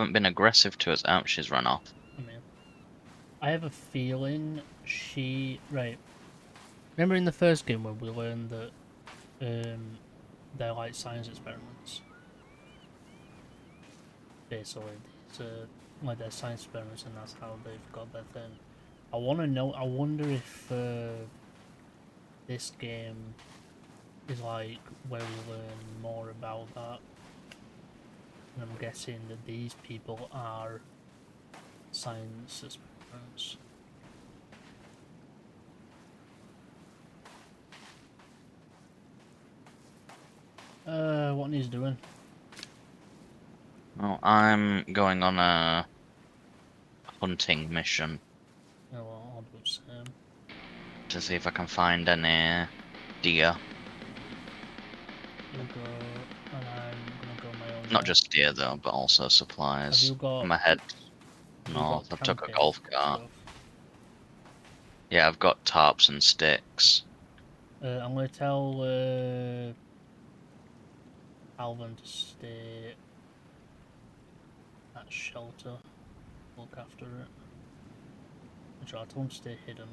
haven't been aggressive to us. Oh, she's run off. I mean, I have a feeling she... Right. Remember in the first game when we learned that they're like science experiments? Basically, these like they're science experiments and that's how they've got their thing. I want to know, I wonder if this game is like where we learn more about that. And I'm guessing that these people are science experiments. What he's doing? Well, I'm going on a hunting mission Oh, well, I'll do the same. to see if I can find any deer. You go, and I'm gonna go my own Not way. just deer though, but also Have supplies. you got I'm head have you got north. I've took a camping golf cart. stuff? Yeah, I've got tarps and sticks. I'm gonna tell Alvin to stay at shelter, look after it. Actually, I'll tell him to stay hidden.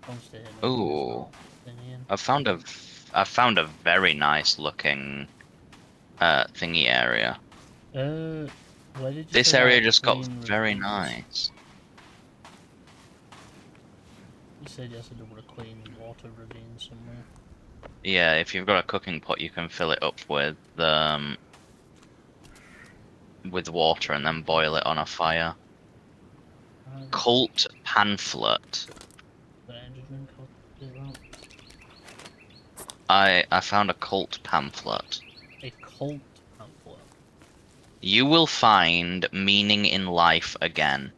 I'll stay hidden. Ooh, Thingy I found a very nice looking thingy area. in. Where did you This say area that just got clean very ravine is? nice. You said you had to do with a clean water ravine somewhere. Yeah, if you've got a cooking pot, you can fill it up with water and then boil it on a fire. Cult pamphlet. The energy drink, I'll do that. I found a cult pamphlet. A cult pamphlet. You will find meaning in life again.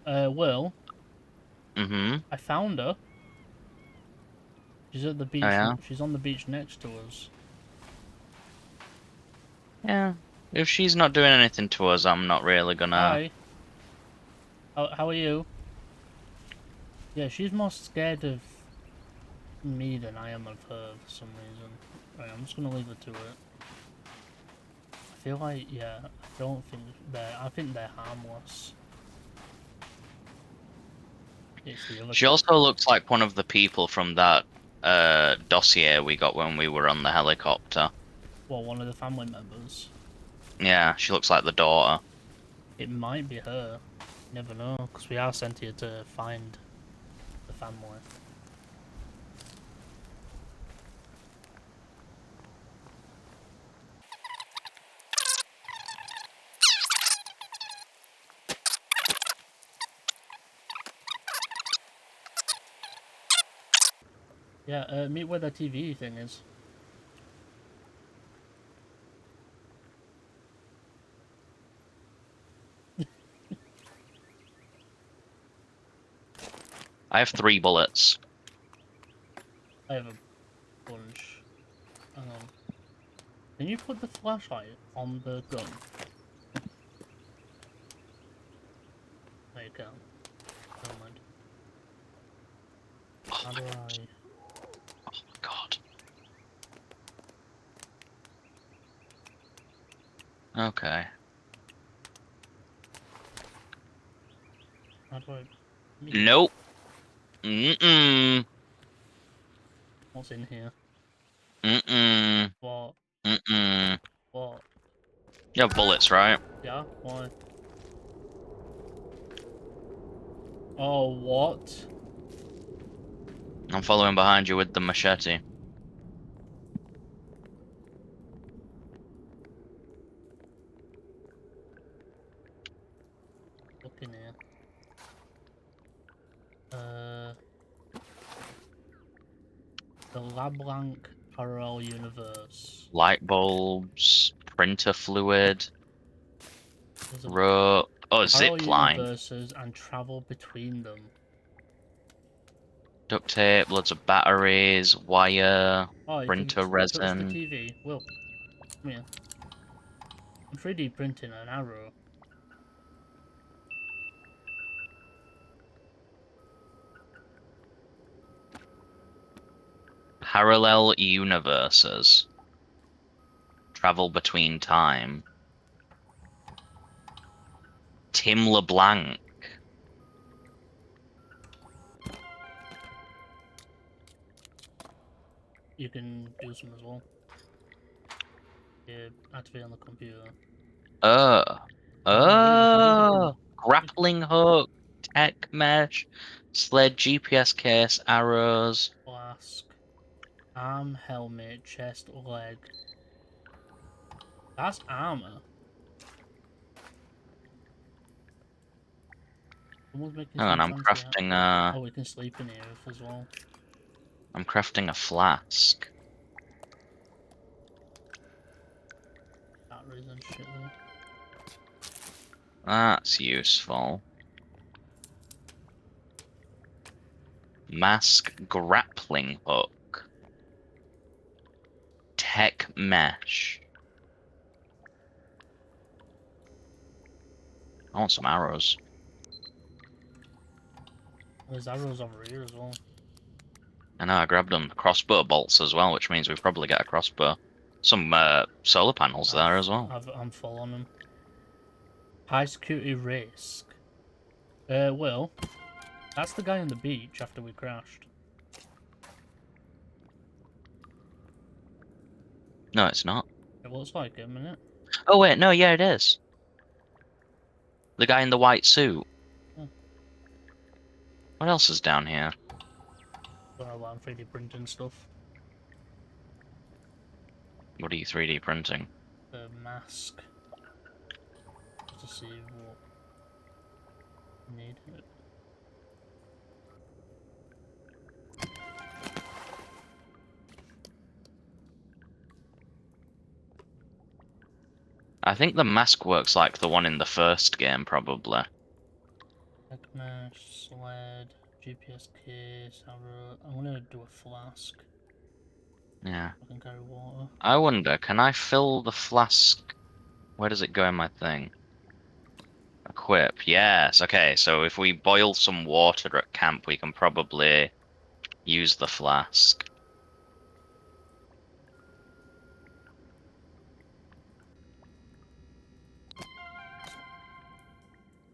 Well, Mm-hmm. I found her. She's at the Oh beach. yeah? She's on the beach next to us. Yeah. If she's not doing anything to us, I'm not really gonna... Hi. How are you? Yeah, she's more scared of me than I am of her for some reason. Right, I'm just gonna leave her to it. I feel like, yeah, I don't think I think they're harmless. It's the other She kid. also looks like one of the people from that dossier we got when we were on the helicopter. Well, one of the family members. Yeah, she looks like the daughter. It might be her. Never know, because we are sent here to find the family. Yeah, meet where the TV thing is. I have 3 bullets. I have a bunch. Hang on. Can you put the flashlight on the gun? No, you can't. Never mind. How do I... Oh my god. Okay. How do I... Nope. Mm-mm. What's in here? Mm-mm. What? Mm-mm. What? You have bullets, right? Yeah? Why? Oh, what? I'm following behind you with the machete. Look in here. Uh... The LabLanc Parallel Universe. Light bulbs, printer fluid, There's a rope. Oh, parallel zip line. universes and travel between them. Duct tape, loads of batteries, wire, Oh, you can printer touch the resin. TV. Will, come here. I'm 3D printing an arrow. Parallel universes. Travel between time. Tim LeBlanc. You can do some as well. Yeah, activate on the computer. Uh. What are you doing? Grappling hook. Tech mesh. Sled GPS case. Arrows. Flask. Arm, helmet, chest, leg. That's armor. Someone's making Hang some on, I'm fancy crafting a... Oh, we can sleep in here as well. I'm crafting a flask. Batteries and shit there. That's useful. Mask grappling hook. Tech mesh. I want some arrows. There's arrows over here as well. I know, I grabbed them. Crossbow bolts as well, which means we probably get a crossbow. Some solar panels there as well. I'm full on them. High security risk. Well, that's the guy on the beach after we crashed. No, it's not. It looks like him, innit? Oh wait, no, yeah, it is. The guy in the white suit. Yeah. What else is down here? Well, I'm 3D printing stuff. What are you 3D printing? The mask. To see what I need. I think the mask works like the one in the first game, probably. Tech mesh, sled, GPS case, arrow. I'm gonna do a flask. Yeah. I can carry water. I wonder, can I fill the flask? Where does it go in my thing? Equip. Yes. Okay, so if we boil some water at camp, we can probably use the flask.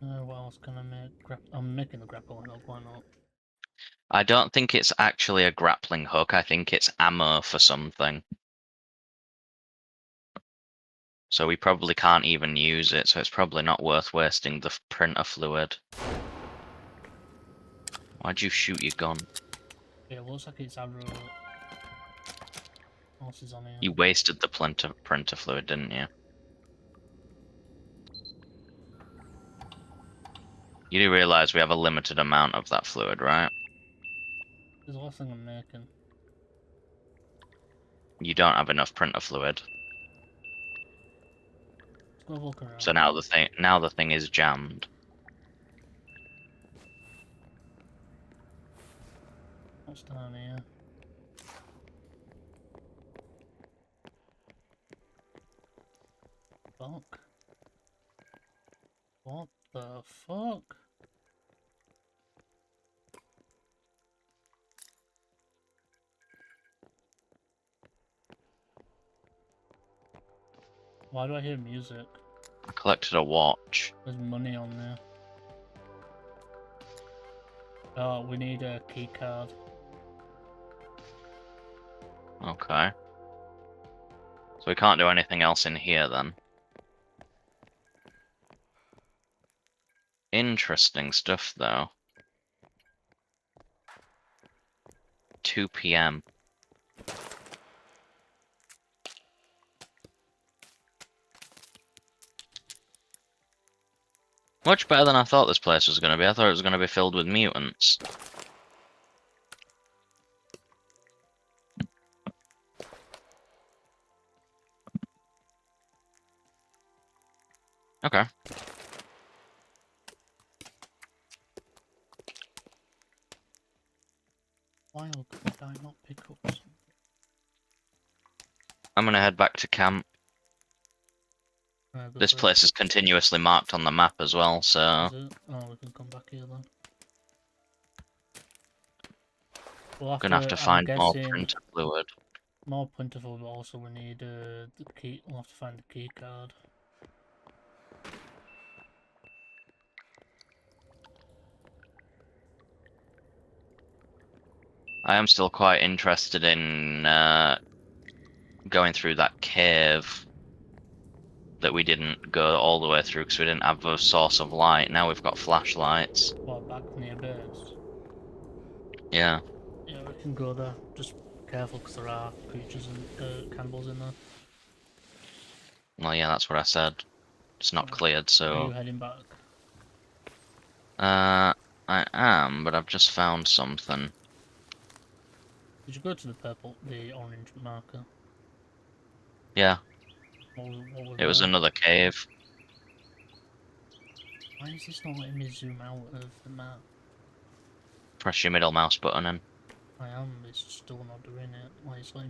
What else can I make? I'm making the grappling hook, why not? I don't think it's actually a grappling hook. I think it's ammo for something. So we probably can't even use it, so it's probably not worth wasting the printer fluid. Why'd you shoot your gun? Yeah, it looks like it's arrow. What else is on here? You wasted the printer fluid, didn't you? You do realize we have a limited amount of that fluid, right? There's the last thing I'm making. You don't have enough printer fluid. Let's go look around. So now the thing is jammed. What's down here? Fuck. What the fuck? Why do I hear music? I collected a watch. There's money on there. Oh, we need a key card. Okay. So we can't do anything else in here then. Interesting stuff though. 2 PM. Much better than I thought this place was going to be. I thought it was going to be filled with mutants. Okay. Why could I not pick up something? I'm going to head back to camp. This place is continuously marked on the map as well, so... Is it? Oh, we can come back here then. We'll have Gonna have to I'm find more guessing printer fluid. more plentiful, but also we need the key. We'll have to find the key card. I am still quite interested in going through that cave that we didn't go all the way through because we didn't have a source of light. Now we've got flashlights. What, back near base? Yeah. Yeah, we can go there. Just careful, because there are creatures and cannibals in there. Well, yeah, that's what I said. It's not cleared, Are you so heading back? I am, but I've just found something. Did you go to the orange marker? Yeah, What was it was there? another cave. Why is this not letting me zoom out of the map? Press your middle mouse button in. I am, it's still not doing it. Why is it like...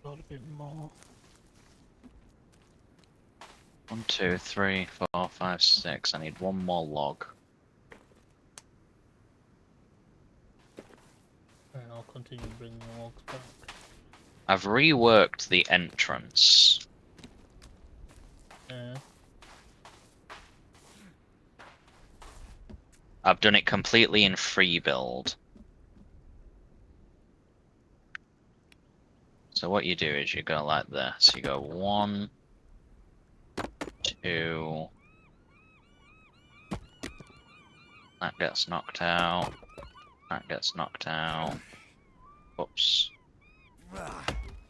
Got a bit more. 1, 2, 3, 4, 5, 6. I need one more log. And I'll continue bringing the logs back. I've reworked the entrance. Yeah. I've done it completely in free build. So what you do is you go like this. You go 1, 2. That gets knocked out. That gets knocked out. Whoops.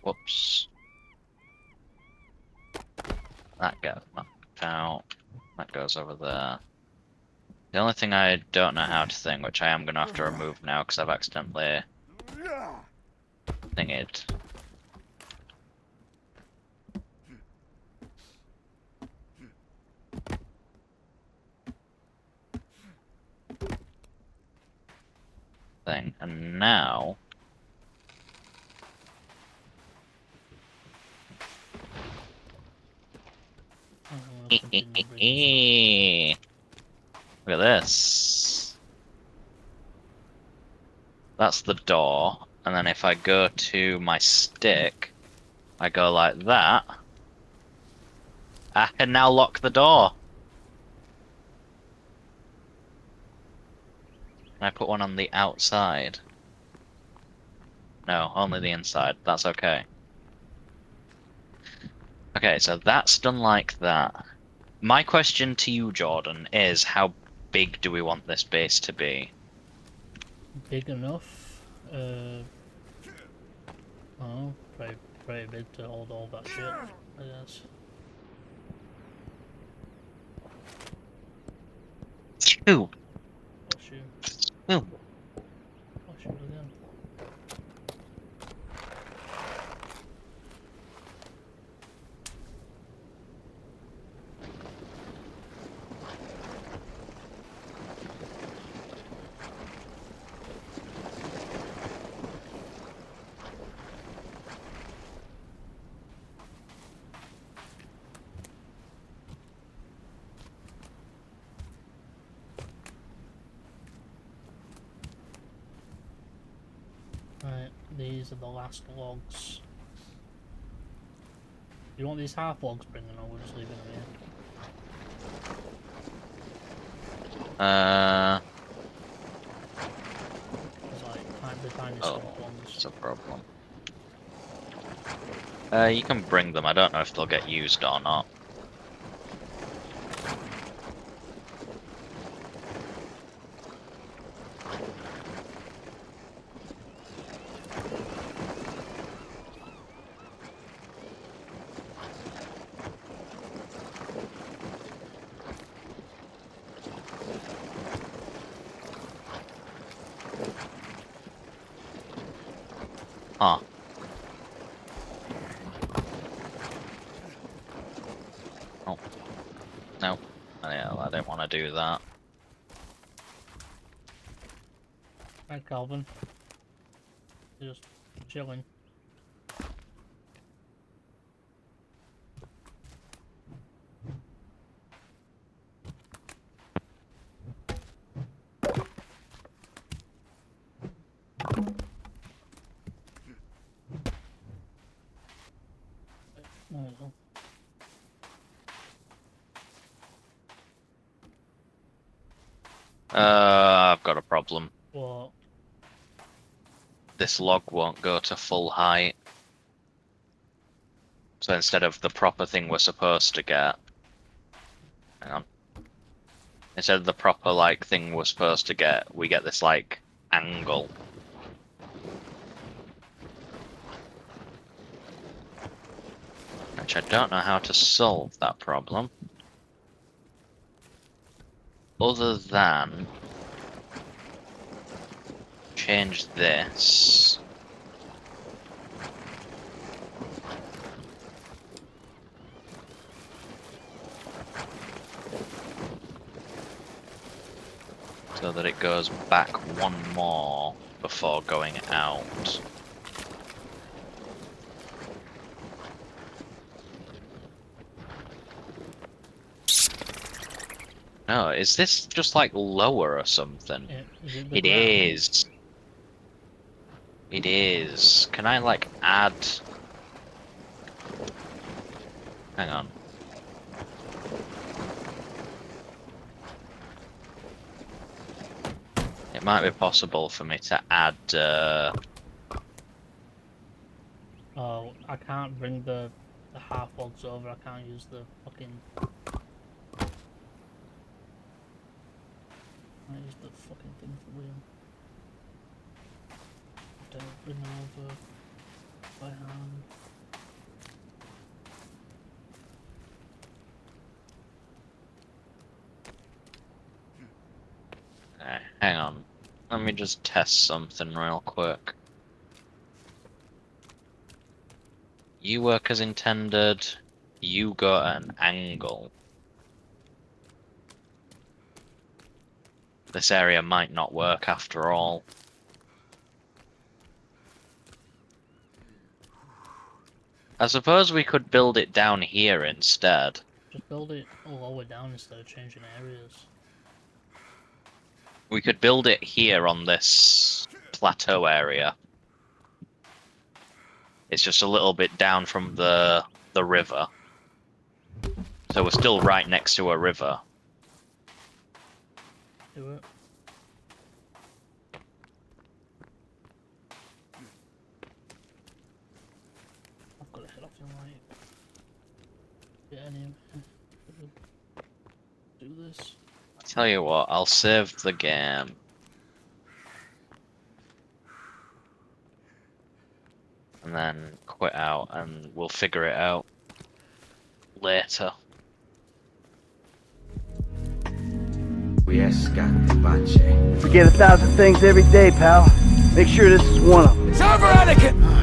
Whoops. That gets knocked out. That goes over there. The only thing I don't know how to thing, which I am going to have to remove now because I've accidentally thinged. Thing. And now... I'm gonna continue bringing Look at this. That's the door. And then if I go to my stick, I go like that. I can now lock the door. Can I put one on the outside? No, only the inside. That's okay. Okay, so that's done like that. My question to you, Jordan, is how big do we want this base to be? big enough. Oh, pretty big to hold all that shit, I guess. Ooh, Oh shoot. ooh. Oh shoot again. Right, these are the last logs. Do you want these half logs bringing, or we'll just leave them here? It's like the tiny Oh, stump ones. that's a problem. You can bring them. I don't know if they'll get used or not. Huh. Oh. No. Yeah, I don't want to do that. Right, Calvin. You're just chilling. There you go. I've got a problem. What? This log won't go to full height. So instead of the proper thing we're supposed to get... Hang on. Instead of the proper, like, thing we're supposed to get, we get this, like, angle. Which I don't know how to solve that problem. Other than... change this. So that it goes back one more before going out. No, is this just like lower or something? It is. It is. Can I like add... Hang on. It might be possible for me to add... Oh, I can't bring the half logs over. I can't use the fucking... I use the fucking thing for wheel. Don't bring them over by hand. hang on. Let me just test something real quick. You work as intended. You go at an angle. This area might not work after all. I suppose we could build it down here instead. Just build it lower down instead of changing areas. We could build it here on this plateau area. It's just a little bit down from the river. So we're still right next to a river. Do it. I've got to head off in like... Yeah, anyway. Do this. Tell you what, I'll save the game. And then quit out, and we'll figure it out later. We forget 1,000 things every day, pal. Make sure this is one of them. It's over, Anakin!